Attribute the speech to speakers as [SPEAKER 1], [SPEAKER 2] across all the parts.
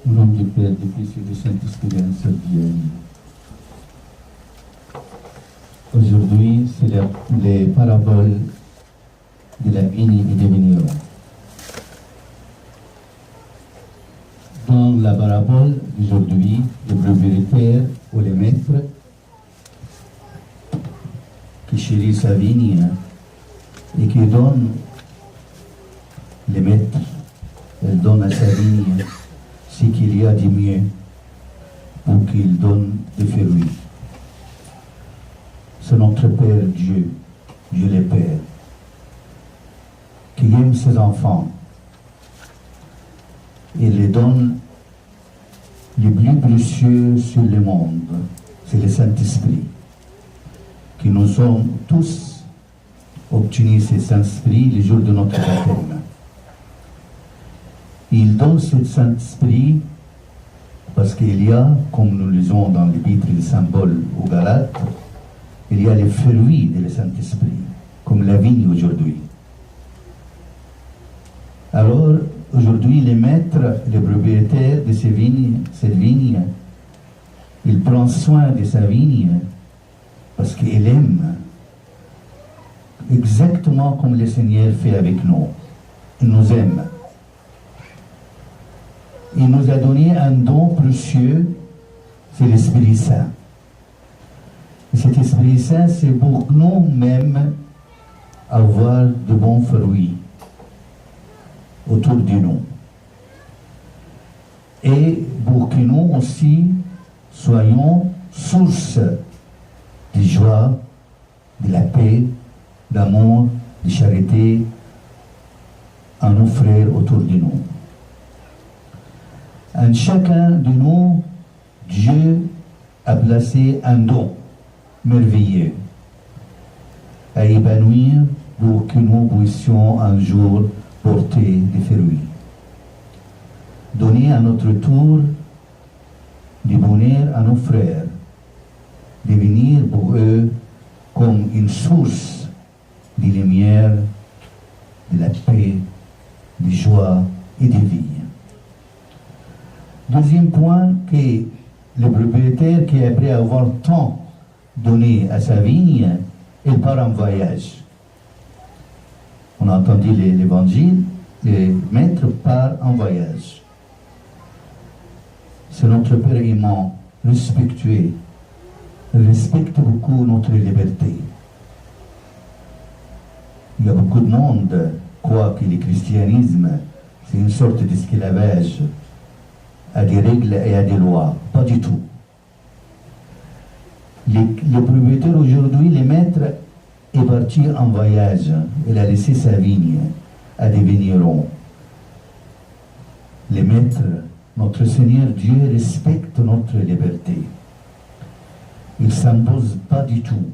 [SPEAKER 1] Au nom du Père, du Fils et du Saint-Esprit, un seul Dieu. Aujourd'hui, c'est les paraboles de la vigne et des vignerons. Dans la parabole d'aujourd'hui, le propriétaire ou les maîtres qui chérit sa vigne et qui donne, les maîtres, elle donne à sa vigne ce qu'il y a de mieux pour qu'il donne des fruits. C'est notre Père Dieu, Dieu le Père, qui aime ses enfants et les donne le plus précieux sur le monde, c'est le Saint-Esprit, qui nous sommes tous obtenus ce Saint-Esprit le jour de notre baptême. Il donne ce Saint-Esprit parce qu'il y a, comme nous lisons dans l'épître de Saint Paul aux Galates, il y a les fruits du Saint-Esprit, comme la vigne aujourd'hui. Alors, aujourd'hui, les maîtres, les propriétaires de cette vigne, il prend soin de sa vigne parce qu'il aime, exactement comme le Seigneur fait avec nous. Il nous aime. Il nous a donné un don précieux, c'est l'Esprit Saint. Et cet Esprit Saint, c'est pour nous-mêmes avoir de bons fruits autour de nous. Et pour que nous aussi soyons source de joie, de la paix, d'amour, de charité à nos frères autour de nous. En chacun de nous, Dieu a placé un don merveilleux à épanouir pour que nous puissions un jour porter des fruits. Donner à notre tour du bonheur à nos frères, devenir pour eux comme une source de lumière, de la paix, de joie et de vie. Deuxième point, que le propriétaire qui, après avoir tant donné à sa vigne, il part en voyage. On a entendu l'évangile, le maître part en voyage. C'est notre Père aimant, respectueux, respecte beaucoup notre liberté. Il y a beaucoup de monde croit que le christianisme, c'est une sorte d'esclavage à des règles et à des lois. Pas du tout. Le propriétaire aujourd'hui, le maître, est parti en voyage. Il a laissé sa vigne à des vignerons. Le maître, notre Seigneur Dieu, respecte notre liberté. Il ne s'impose pas du tout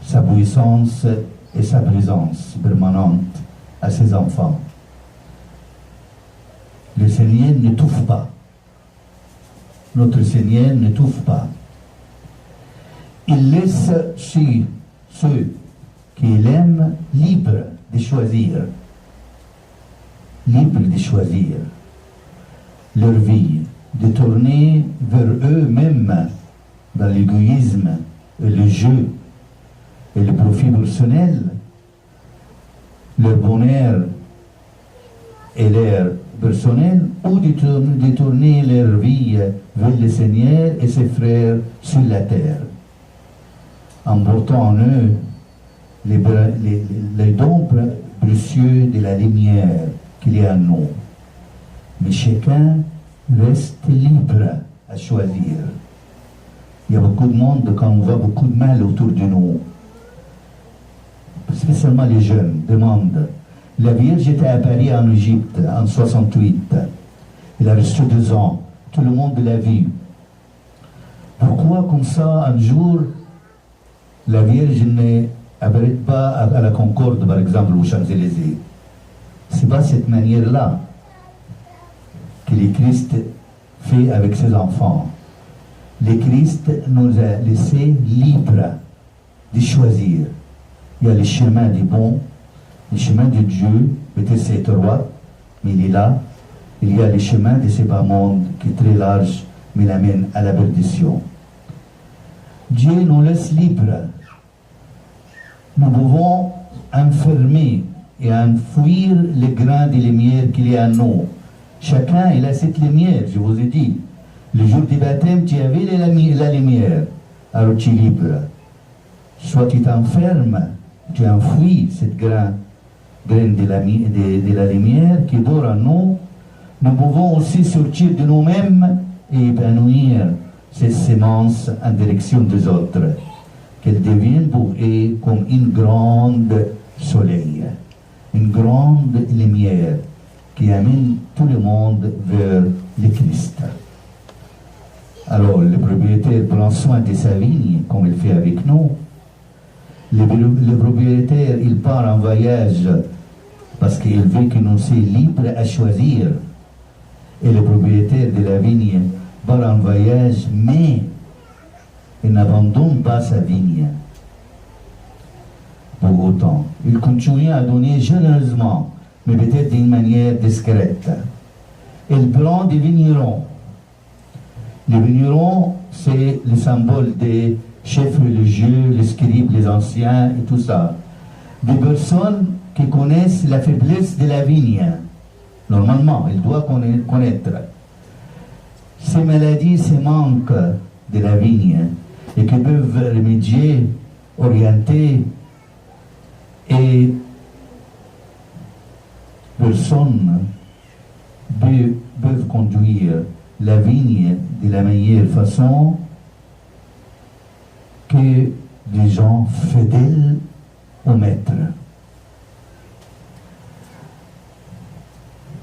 [SPEAKER 1] sa puissance et sa présence permanente à ses enfants. Le Seigneur n'étouffe pas. Notre Seigneur n'étouffe pas. Il laisse ceux qu'il aime libres de choisir. Libres de choisir leur vie, de tourner vers eux-mêmes dans l'égoïsme et le jeu et le profit personnel, leur bonheur et leur personnel, ou de tourner leur vie vers le Seigneur et ses frères sur la terre, en portant en eux les dons précieux de la lumière qu'il y a en nous. Mais chacun reste libre à choisir. Il y a beaucoup de monde, quand on voit beaucoup de mal autour de nous, spécialement les jeunes, demandent. La Vierge était à Paris en Égypte en 68. Elle a reçu 2 ans. Tout le monde l'a vu. Pourquoi comme ça, un jour, la Vierge n'apparaît pas à la Concorde, par exemple, aux Champs-Élysées? C'est pas cette manière-là que le Christ fait avec ses enfants. Le Christ nous a laissés libres de choisir. Il y a le chemin du bon, le chemin de Dieu, peut-être c'est étroit, mais il est là. il y a les chemins de ce bas monde qui est très large, mais l'amène à la perdition. Dieu nous laisse libres. Nous pouvons enfermer et enfouir les grains de lumière qu'il y a en nous. Chacun il a cette lumière, je vous ai dit. Le jour du baptême, tu avais la lumière, alors tu es libre. Soit tu t'enfermes, tu enfouis cette graine de la lumière qui dort en nous. Nous pouvons aussi sortir de nous-mêmes et épanouir cette sémence en direction des autres, qu'elle devienne pour eux comme une grande soleil, une grande lumière qui amène tout le monde vers le Christ. Alors, le propriétaire prend soin de sa vigne, comme il fait avec nous. Le propriétaire, il part en voyage parce qu'il veut que nous soyons libres à choisir. Et le propriétaire de la vigne part en voyage, mais il n'abandonne pas sa vigne. Pour autant, il continue à donner généreusement, mais peut-être d'une manière discrète. Il prend des vignerons. Les vignerons, c'est le symbole des chefs religieux, les scribes, les anciens et tout ça. Des personnes qui connaissent la faiblesse de la vigne. Normalement, ils doivent connaître ces maladies, ces manques de la vigne et qui peuvent remédier, orienter et personnes peuvent conduire la vigne de la meilleure façon que des gens fidèles au maître.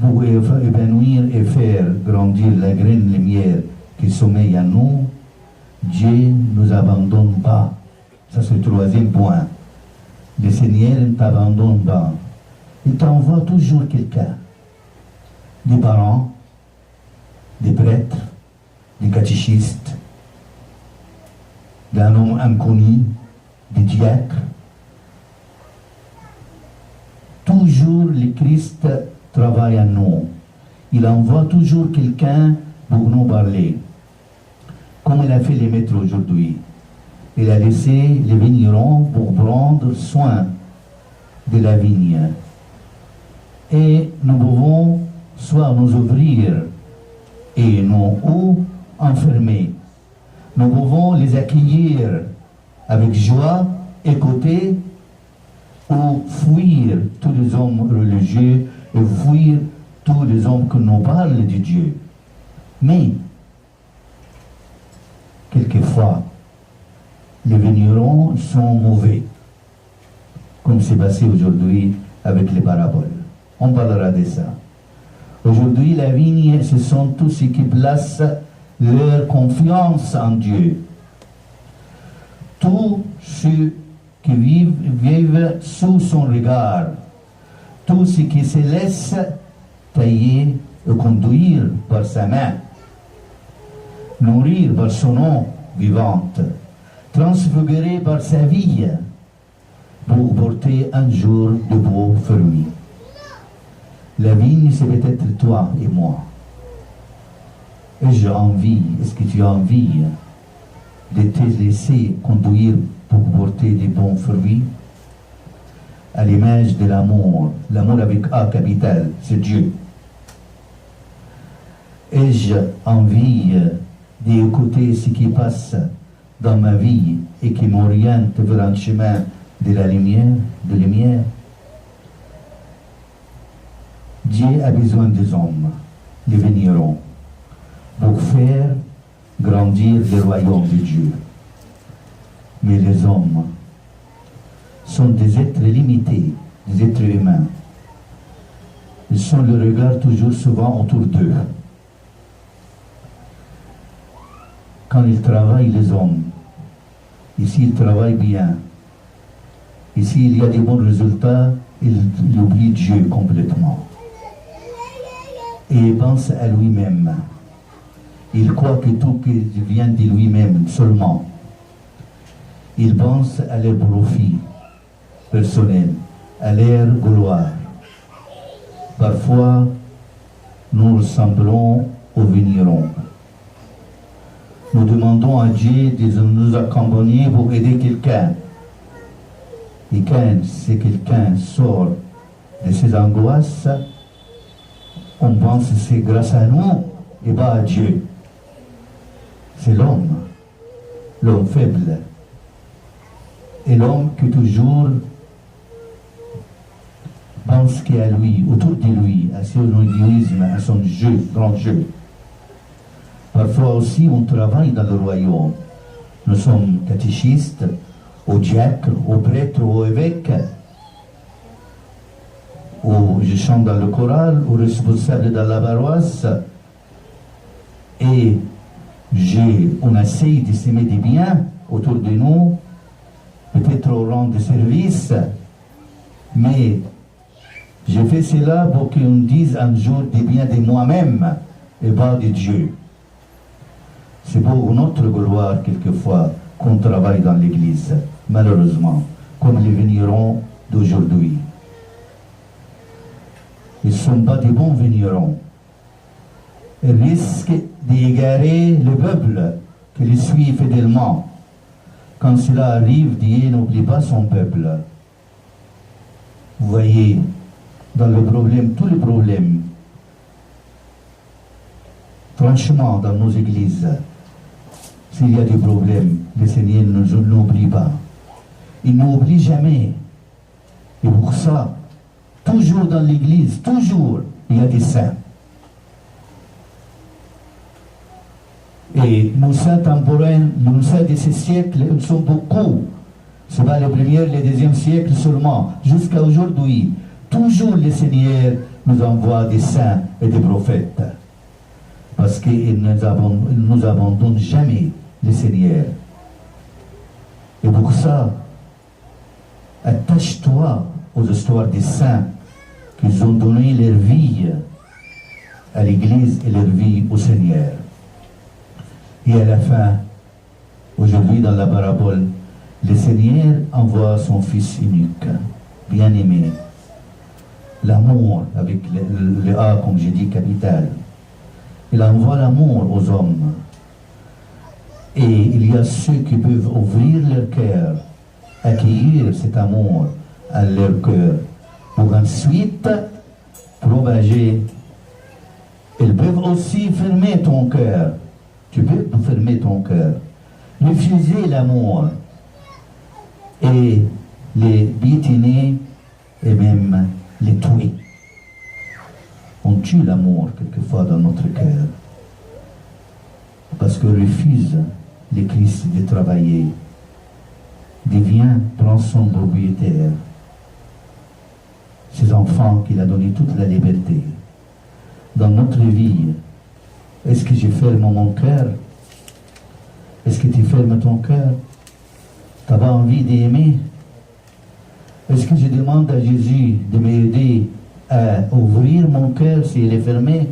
[SPEAKER 1] Pour épanouir et faire grandir la graine lumière qui sommeille en nous, Dieu ne nous abandonne pas. Ça, c'est le troisième point. Le Seigneur ne t'abandonne pas. Il t'envoie toujours quelqu'un. Des parents, des prêtres, des catéchistes, d'un homme inconnu, des diacres. Toujours le Christ travaille en nous. Il envoie toujours quelqu'un pour nous parler. Comme il a fait les maîtres aujourd'hui. Il a laissé les vignerons pour prendre soin de la vigne. Et nous pouvons soit nous ouvrir et nous ou enfermer. Nous pouvons les accueillir avec joie, écouter ou fuir tous les hommes religieux et fuir tous les hommes qui nous parlent de Dieu. Mais, quelquefois, les vignerons sont mauvais, comme c'est passé aujourd'hui avec les paraboles. On parlera de ça. Aujourd'hui, la vigne, ce sont tous ceux qui placent leur confiance en Dieu. Tous ceux qui vivent sous son regard. Tous ceux qui se laissent tailler et conduire par sa main. Nourrir par son nom vivante. Transfigurer par sa vie pour porter un jour de beaux fruits. La vigne, c'est peut-être toi et moi. Et j'ai envie, est-ce que tu as envie de te laisser conduire pour porter des bons fruits? À l'image de l'amour avec A capital, c'est Dieu. Ai-je envie d'écouter ce qui passe dans ma vie et qui m'oriente vers un chemin de la lumière? Dieu a besoin des hommes, les vignerons, pour faire grandir le royaume de Dieu. Mais les hommes sont des êtres limités, des êtres humains. Ils sont le regard toujours souvent autour d'eux. Quand ils travaillent, les hommes, ici ils travaillent bien, ici il y a des bons résultats, ils oublient Dieu complètement. Et il pense à lui-même. Il croit que tout vient de lui-même seulement. Il pense à leur profit personnel, à leur gloire. Parfois, nous ressemblons au vigneron. Nous demandons à Dieu de nous accompagner pour aider quelqu'un. Et quand quelqu'un sort de ses angoisses, on pense que c'est grâce à nous et pas à Dieu. C'est l'homme faible. Et l'homme qui toujours pense qu'à lui, autour de lui, à son égoïsme, à son jeu, grand jeu. Parfois aussi, on travaille dans le royaume. Nous sommes catéchistes, au diacre, au prêtre, au évêque, je chante dans le choral, au responsable dans la paroisse, et on essaye de s'aimer des biens autour de nous, peut-être au rang de service, mais je fais cela pour qu'on dise un jour des biens de moi-même et pas de Dieu. C'est pour notre gloire, quelquefois, qu'on travaille dans l'Église, malheureusement, comme les vignerons d'aujourd'hui. Ils ne sont pas des bons vignerons. Ils risquent d'égarer le peuple qui les suit fidèlement. Quand cela arrive, Dieu n'oublie pas son peuple. Vous voyez, dans le problème, tous les problèmes, franchement, dans nos églises, s'il y a des problèmes, le Seigneur ne nous oublie pas. Il n'oublie jamais. Et pour ça, toujours dans l'église, toujours, il y a des saints. Et nos saints temporels, nos saints de ces siècles, ils sont beaucoup. Ce n'est pas le premier, le deuxième siècle seulement. Jusqu'à aujourd'hui, toujours le Seigneur nous envoie des saints et des prophètes. Parce qu'il ne nous abandonne jamais, le Seigneur. Et pour ça, attache-toi aux histoires des saints qui ont donné leur vie à l'Église et leur vie au Seigneur. Et à la fin, aujourd'hui dans la parabole, le Seigneur envoie son Fils unique, bien-aimé. L'amour, avec le A, comme j'ai dit, capital. Il envoie l'amour aux hommes. Et il y a ceux qui peuvent ouvrir leur cœur, accueillir cet amour à leur cœur, pour ensuite propager. Ils peuvent aussi fermer ton cœur. Tu peux fermer ton cœur, refuser l'amour et les piétiner et même les tuer. On tue l'amour quelquefois dans notre cœur parce qu'on refuse le Christ de travailler, devient, prend son propriétaire. Ces enfants qu'il a donné toute la liberté. Dans notre vie, est-ce que je ferme mon cœur? Est-ce que tu fermes ton cœur? Tu n'as pas envie d'aimer? Est-ce que je demande à Jésus de m'aider à ouvrir mon cœur s'il est fermé?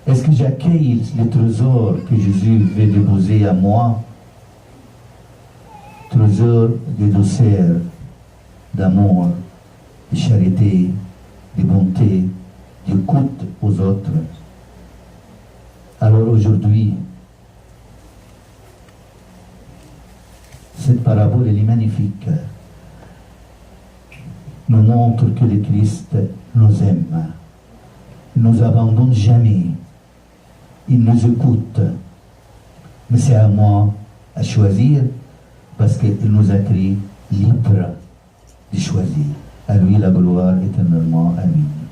[SPEAKER 1] Est-ce que j'accueille le trésor que Jésus veut déposer à moi? Trésor de douceur, d'amour, de charité, de bonté, d'écoute aux autres. Alors aujourd'hui, cette parabole elle est magnifique. Nous montre que le Christ nous aime. Il ne nous abandonne jamais. Il nous écoute. Mais c'est à moi à choisir parce qu'il nous a créés libres de choisir. À lui la gloire éternellement. Amen.